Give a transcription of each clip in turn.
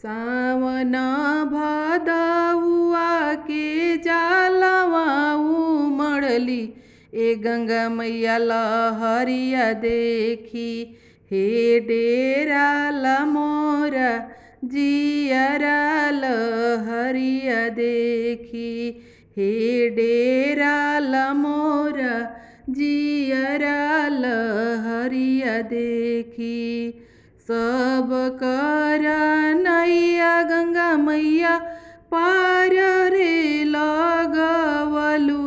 सावन भदौआ के जालवा उमड़ली ए गंगा मैया लहरिया देखी। हे डेरा मोरा जियरा लहरिया देखी। हे डेरा मोरा जियरा लहरिया देखी। सब कर नैया गंगा मैया पार रे लगवलु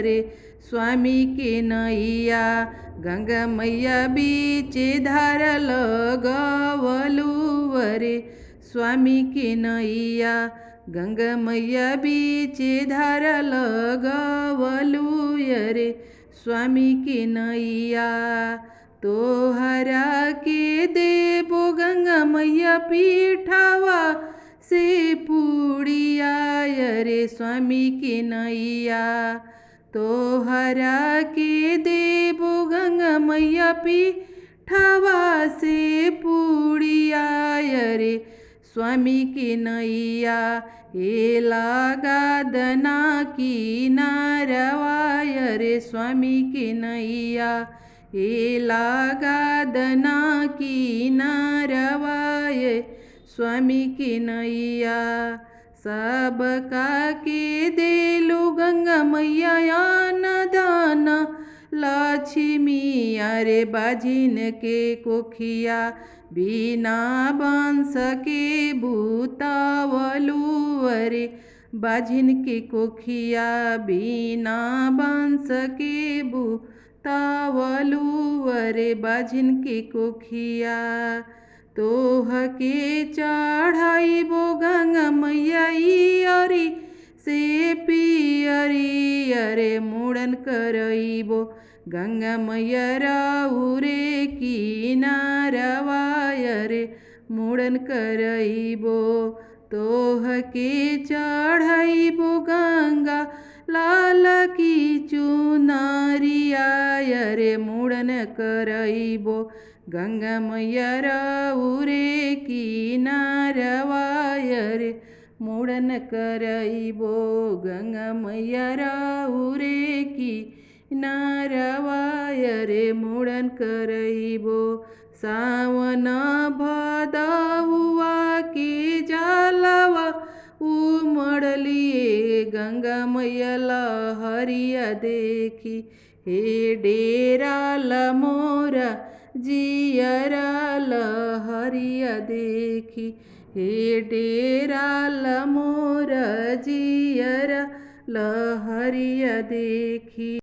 रे स्वामी के नैया। गंगा मैया बीच धार लगवलु रे स्वामी के नैया। गंगा मैया बीच धार लगवलु रे स्वामी के नैया। तोहरा के देबो गंगा मैया पीठावा से पुड़िया रे स्वामी के नैया। तोहरा के देबो गंगा मैया पीठावा से पुड़िया रे स्वामी के नैया। ए लागा दना किनारवा रे स्वामी के नैया। ए लागा दना किनारवा स्वामी के नैया। सबका के देलु गंगा मैया न दाना लक्ष्मी रे बाजिन के कोखिया। बिना बंस के भूतावलु रे बाजिन के कोखिया। बिना बंस के भूतावलु रे बाजिन के कोखिया। तोह के चढ़ाइबो गंगा मैया अरी से पियरी रे मुड़न करइबो गंगा मैया राउरे किनारवा रे मुड़न करइबो। तोह के चढ़ाइबो गंगा लाल की चुनरिया रे मुड़न करइबो गंगा मैया राउरे किनारवा रे मुड़न करइबो गंगा मैया राउरे किनारवा रे मुड़न करइबो। सावन भदौआ के जालवा उमड़ली गंगा मैया लहरिया देखी। हे डेरा मोरा जियरा लहरिया देखी। हे डेरा मोरा जियरा लहरिया देखी।